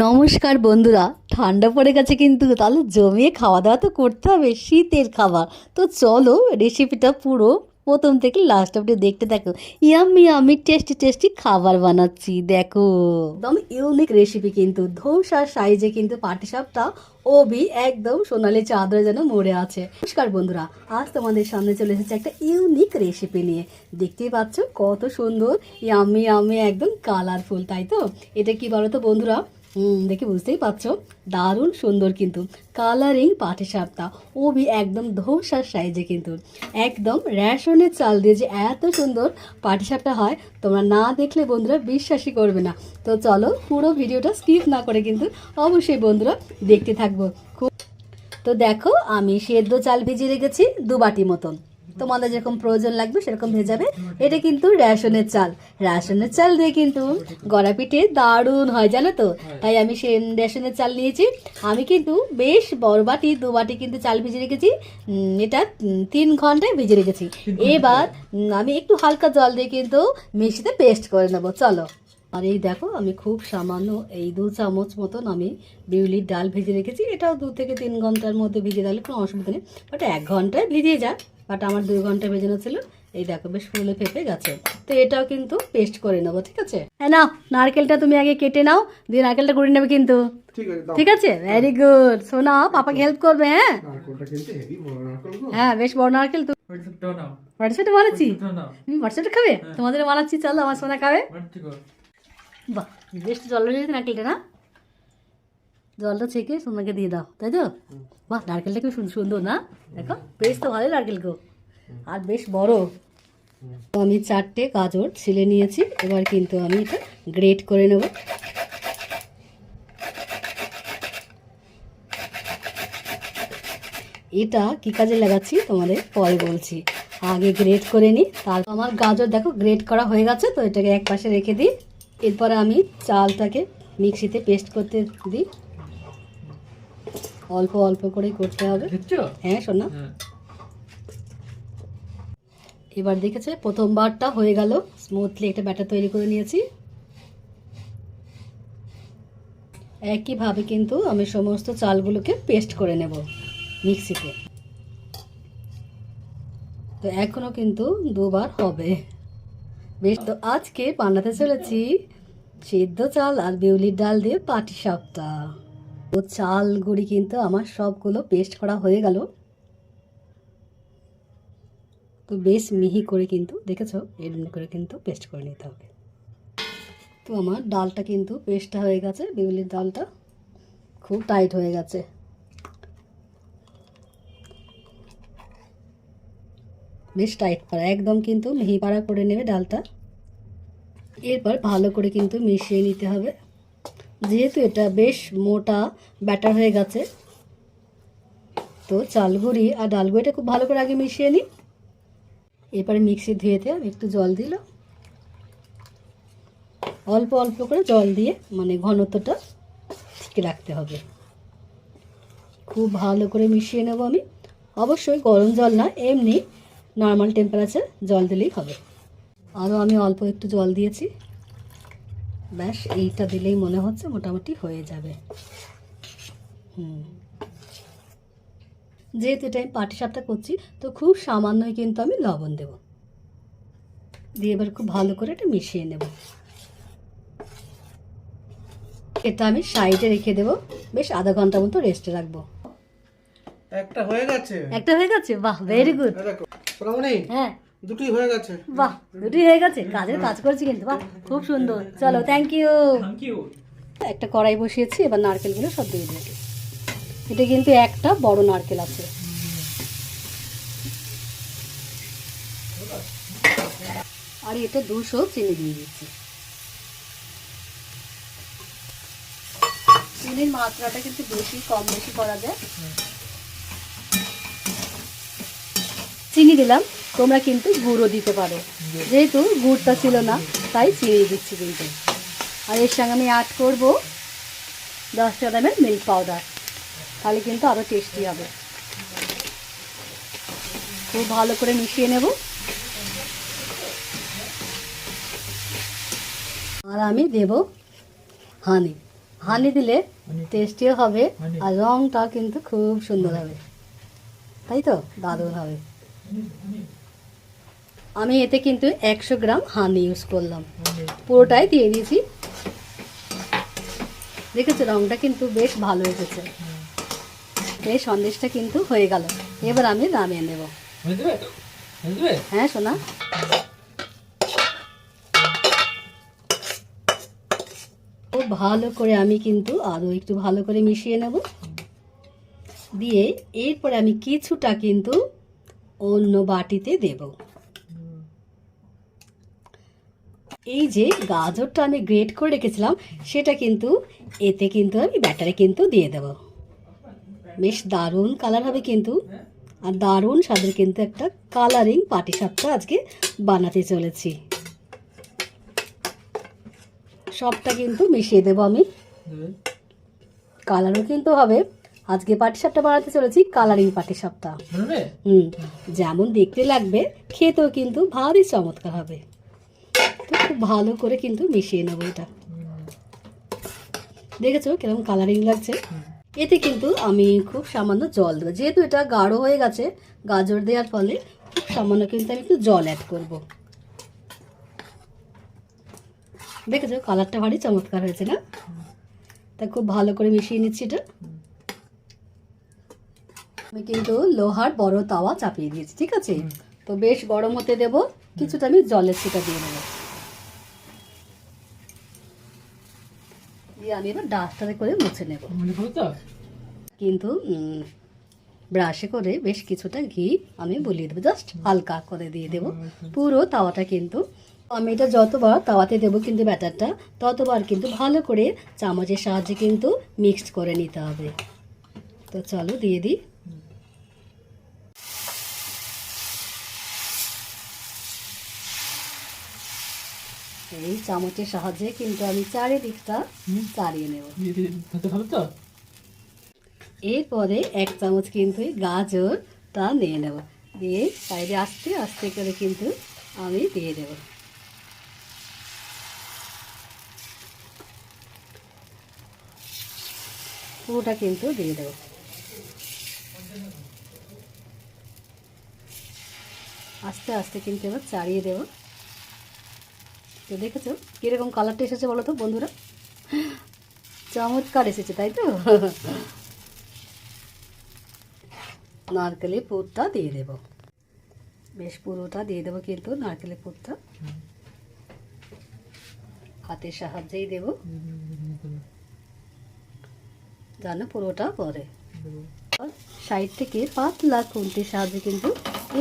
নমস্কার বন্ধুরা, ঠান্ডা পড়ে গেছে কিন্তু তাহলে জমিয়ে খাওয়া দাওয়া তো করতে হবে, শীতের খাবার। তো চলো রেসিপিটা পুরো প্রথম থেকে লাস্ট অবধি দেখতে থাকো। ইয়াম্মি ইয়াম্মি টেস্টি টেস্টি খাবার বানাচ্ছি দেখো, একদম ইউনিক রেসিপি কিন্তু। ধৌসার সাইজে কিন্তু পাটিসাপটা ওবি একদম সোনালি চাঁদরে যেন মরে আছে। নমস্কার বন্ধুরা, আজ তোমাদের সামনে চলে এসেছে একটা ইউনিক রেসিপি নিয়ে। দেখতেই পাচ্ছ কত সুন্দর, ইয়াম্মি ইয়াম্মি একদম কালারফুল, তাই তো? এটা কি বলো তো বন্ধুরা? দেখে বুঝতেই পারছো, দারুণ সুন্দর কিন্তু কালারিং পাটিসাপটা ওবি একদম ধৌসার সাইজে কিন্তু। একদম রেশনের চাল দিয়ে যে এত সুন্দর পাটিসাপটা হয়, তোমরা না দেখলে বন্ধুরা বিশ্বাসই করবে না। তো চলো পুরো ভিডিওটা স্কিপ না করে কিন্তু অবশ্যই বন্ধুরা দেখতে থাকবো। তো দেখো, আমি সেদ্ধ চাল ভিজিয়ে রেখেছি 2 বাটি মতন। তোমাদের যেরকম প্রয়োজন লাগবে সেরকম ভেজাবে। এটা কিন্তু রেশনের চাল, রেশনের চাল দিয়ে কিন্তু গড়া পিঠে দারুণ হয় জানো তো। তাই আমি সে রেশনের চাল নিয়েছি। আমি কিন্তু বেশ বড় বাটি 2 বাটি কিন্তু চাল ভিজিয়ে রেখেছি। এটা 3 ঘন্টায় ভিজিয়ে রেখেছি। এবার আমি একটু হালকা জল দিয়ে কিন্তু মিক্সিতে পেস্ট করে নেবো। চলো। আর এই দেখো, আমি খুব সামান্য এই 2 চামচ মতন আমি বিউলির ডাল ভেজে রেখেছি। এটাও 2 থেকে 3 ঘন্টার মধ্যে ভিজে দিলে কোনো অসুবিধা নেই, বাট 1 ঘন্টায় ভিজিয়ে যায়। বাট আমার 2 ঘন্টা ভেজানো ছিল। এই দেখো বেশ ফুলে ফেপে গেছে। তো এটাও কিন্তু পেস্ট করে নেবো, ঠিক আছে? হ্যাঁ, নাও নারকেলটা তুমি আগে কেটে নাও, দিয়ে নারকেলটা করে নেবে কিন্তু। ঠিক আছে, ভেরি গুড সোনা, পাপাকে হেল্প করবে। হ্যাঁ হ্যাঁ, বেশ বড় নারকেল। তো হোয়াটসঅ্যাপটা বানাচ্ছি, হোয়াটসঅ্যাপটা খাবে? তোমাদের বানাচ্ছি, চলো আমার সোনা খাবে। বাহ, বেশ জল রয়েছে নারকেলটা, না? জলটা ছেঁকে সোনাকে দিয়ে দাও, তাই তো? বাহ, নারকেলটা খুব সুন্দর না? দেখো বেশ তো ভালো নারকেলকেও, আর বেশ বড়। তো আমি 4টে গাজর ছিলে নিয়েছি। এবার কিন্তু আমি এটা গ্রেট করে নেব। এটা কি কাজে লাগাচ্ছি তোমাদের পরে বলছি, আগে গ্রেট করে নিই। তারপর আমার গাজর দেখো গ্রেট করা হয়ে গেছে, তো এটাকে এক পাশে রেখে দিই। এরপরে আমি চালটাকে মিক্সিতে পেস্ট করতে দিই। অল্প অল্প করেই করতে হবে। হ্যাঁ শোনা, এবার দেখেছে প্রথমবারটা হয়ে গেল স্মুথলি, একটা ব্যাটার তৈরি করে নিয়েছি। একইভাবে কিন্তু আমি সমস্ত চালগুলোকে পেস্ট করে নেব মিক্সিতে। তো এখনও কিন্তু 2 বার হবে। বেশ, তো আজকে বানাতে চলেছি সিদ্ধ চাল আর বিউলির ডাল দিয়ে পাটিসাপটা। তো চাল গুঁড়ি কিন্তু আমার সবগুলো পেস্ট করা হয়ে গেল। তো বেশ মিহি করে কিন্তু দেখেছো, এরকম করে কিন্তু পেস্ট করে নিতে হবে। তো আমার ডালটা কিন্তু পেস্টটা হয়ে গেছে, বিউলির ডালটা খুব টাইট হয়ে গেছে। বেশ টাইট পাড়া, একদম কিন্তু মিহি পাড়া করে নেবে ডালটা। এরপর ভালো করে কিন্তু মিশিয়ে নিতে হবে। যেহেতু এটা বেশ মোটা ব্যাটার হয়ে গেছে, তো চালগুড়ি আর ডালগুড়িটা খুব ভালো করে আগে মিশিয়ে নিই। এরপরে মিক্সি ধুয়েতে আমি একটু জল দিল, অল্প অল্প করে জল দিয়ে, মানে ঘনত্বটা ঠিক রাখতে হবে। খুব ভালো করে মিশিয়ে নেব আমি। অবশ্যই গরম জল না, এমনি নর্মাল টেম্পারেচার জল দিলেই হবে। আরও আমি অল্প একটু জল দিয়েছি। ব্যাস এইটা দিলেই মনে হচ্ছে মোটামুটি হয়ে যাবে। যেহেতু এটা আমি পাটিসাপটা করছি, তো খুব সামান্যই কিন্তু আমি লবণ দেব, দিয়ে এবার খুব ভালো করে এটা মিশিয়ে নেব। এটা আমি সাইডে রেখে দেবো, বেশ আধা ঘন্টা মতো রেস্টে রাখবো। একটা হয়ে গেছে, একটা হয়ে গেছে, বাহ ভেরি গুড। হ্যাঁ দুটি হয়ে গেছে, বাহ দুটি হয়ে গেছে, কাজের কাজ করছি কিন্তু, বাহ খুব সুন্দর। চলো, থ্যাংক ইউ। একটা কড়াই বসিয়েছি, এবার নারকেলগুলো সব দিয়ে দিয়েছি। এটা কিন্তু একটা বড় নারকেল আছে। আর এটা 200 চিনি দিয়ে দিচ্ছি। চিনির মাত্রাটা কিন্তু বেশি কম বেশি করা যায়। চিনি দিলাম, তোমরা কিন্তু গুড়ও দিতে পারো। যেহেতু গুড়টা ছিল না তাই চিনি দিচ্ছি কিন্তু। আর এর সঙ্গে আমি অ্যাড করবো 10 গ্রামের মিল্ক পাউডার, তাহলে কিন্তু আরও টেস্টি হবে। খুব ভালো করে মিশিয়ে নেব। আর আমি দেব হানি। হানি দিলে টেস্টিও হবে আর রংটা কিন্তু খুব সুন্দর হবে, তাই তো দারুণ হবে। আমি এতে কিন্তু 100 গ্রাম হানি ইউজ করলাম, পুরোটাই দিয়ে দিয়েছি। দেখেছো রংটা কিন্তু বেশ ভালো এসেছে। এই সন্দেশটা কিন্তু হয়ে গেল, এবার আমি নামিয়ে নেব। হ্যাঁ সোনা, খুব ভালো করে আমি কিন্তু আরও একটু ভালো করে মিশিয়ে নেব। দিয়ে এরপরে আমি কিছুটা কিন্তু অন্য বাটিতে দেব। এই যে গাজরটা আমি গ্রেট করে রেখেছিলাম সেটা কিন্তু এতে কিন্তু আমি ব্যাটারে কিন্তু দিয়ে দেব। বেশ দারুণ কালার হবে কিন্তু, আর দারুণ স্বাদের কিন্তু একটা কালারিং পাটিসাপটা আজকে বানাতে চলেছি। সবটা কিন্তু মিশিয়ে দেবো আমি, কালারও কিন্তু হবে। আজকে পাটিসাপটা বানাতে চলেছি কালারিং পাটিসাপটা। যেমন দেখতে লাগবে খেতেও কিন্তু ভারী চমৎকার হবে। তো খুব ভালো করে কিন্তু মিশিয়ে নেবো এটা। দেখেছো কিরকম কালারিং লাগছে। এতে কিন্তু আমি খুব সামান্য জল দেবো, যেহেতু এটা গাঢ় হয়ে গেছে গাজর দেওয়ার ফলে খুব সামান্য কিন্তু আমি একটু জল অ্যাড করব। দেখেছো কালারটা ভারী চমৎকার হয়েছে না? তা খুব ভালো করে মিশিয়ে নিচ্ছি এটা। আমি কিন্তু লোহার বড় তাওয়া চাপিয়ে দিয়েছি, ঠিক আছে? তো বেশ গরম হতে দেব, কিছুটা আমি জলের ছিটা দিয়ে দেবো। দিয়ে আমি এবার ডাস্টারে করে মুছে নেব। কিন্তু ব্রাশে করে বেশ কিছুটা ঘি আমি বুলিয়ে দেবো, জাস্ট হালকা করে দিয়ে দেবো পুরো তাওয়াটা। কিন্তু আমি এটা যতবার তাওয়াতে দেবো কিন্তু ব্যাটারটা ততবার কিন্তু ভালো করে চামচের সাহায্যে কিন্তু মিক্সড করে নিতে হবে। তো চলো দিয়ে দিই। এই চামচের সাহায্যে কিন্তু আমি চারিদিকটা চালিয়ে নেব। এরপরে 1 চামচ কিন্তু গাজরটা নিয়ে নেব, দিয়ে সাইডে আস্তে আস্তে করে কিন্তু আমি দিয়ে দেব। পুরোটা কিন্তু দিয়ে দেব। আস্তে আস্তে কিন্তু এবার চাড়িয়ে দেব। তো দেখেছো কীরকম কালারটা এসেছে বলো তো বন্ধুরা? চমৎকার এসেছে তাই তো? নারকেলের পুরটা দিয়ে দেব, বেশ পুরোটা দিয়ে দেবো কিন্তু নারকেলের পুরটা হাতের সাহায্যেই দেব, জানো পুরোটা পরে। সাইড থেকে পাতলা খুন্তির সাহায্যে কিন্তু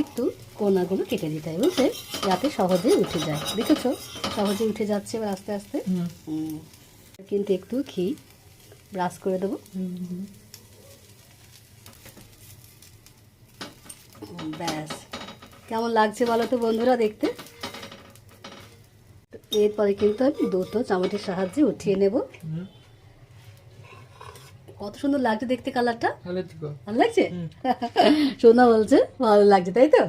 একটু কোনাগুলো কেটে দিতে হয়, বুঝলে, যাতে সহজে উঠে যায়। দেখেছো সহজে উঠে যাচ্ছে এবার আস্তে আস্তে। কিন্তু একটু ঘি ব্রাশ করে দেবো। ব্যাস, কেমন লাগছে বলো তো বন্ধুরা দেখতে? এরপরে কিন্তু আমি 2 চামচের সাহায্যে উঠিয়ে নেব। কত সুন্দর লাগছে দেখতে, কালারটা ভালো লাগছে? সোনা বলছে ভালো লাগছে তাই তো?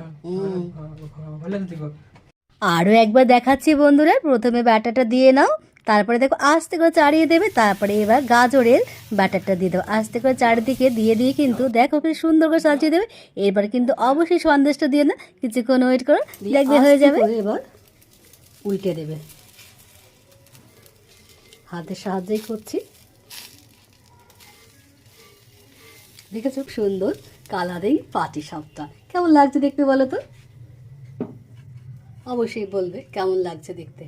আরও একবার দেখাচ্ছি বন্ধুরা। প্রথমে ব্যাটারটা দিয়ে নাও, তারপরে দেখো আস্তে করে চাড়িয়ে দেবে, তারপরে এবার গাজরের ব্যাটারটা দিয়ে দেবো আস্তে করে চারিদিকে দিয়ে দিয়ে কিন্তু দেখো কি সুন্দর করে সাজিয়ে দেবে। এরপর কিন্তু অবশ্যই সন্দেশটা দিয়ে না কিছুক্ষণ ওয়েট করো, দেখবে হয়ে যাবে। এবার উল্টে দেবে, হাতের সাহায্যেই করছি। দেখেছো সুন্দর কালারিং পাটিসাপটা কেমন লাগছে দেখতে বলো তো? অবশ্যই বলবে কেমন লাগছে দেখতে,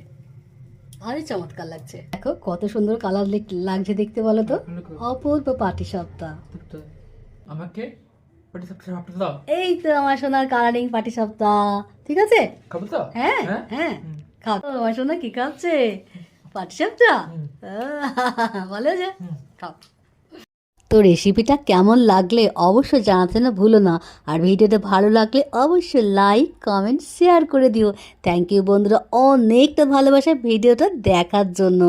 ভারী চমৎকার লাগছে। দেখো কত সুন্দর কালার লাগছে দেখতে বলো তো? অপূর্ব পাটিসাপটা। আমাকে পাটিসাপটা দাও। এই তো আমার সোনার কালারিং পাটিসাপটা, ঠিক আছে? খাবো তো? হ্যাঁ হ্যাঁ খাও। আমার সোনা কি খাচ্ছে? পাটিসাপটা ভালো আছে, খাও। তো রেসিপিটা কেমন লাগলে অবশ্যই জানাতে না ভুলো না, আর ভিডিওটা ভালো লাগলে অবশ্যই লাইক কমেন্ট শেয়ার করে দিও। থ্যাংক ইউ বন্ধুরা অনেকটা ভালোবাসা ভিডিওটা দেখার জন্য।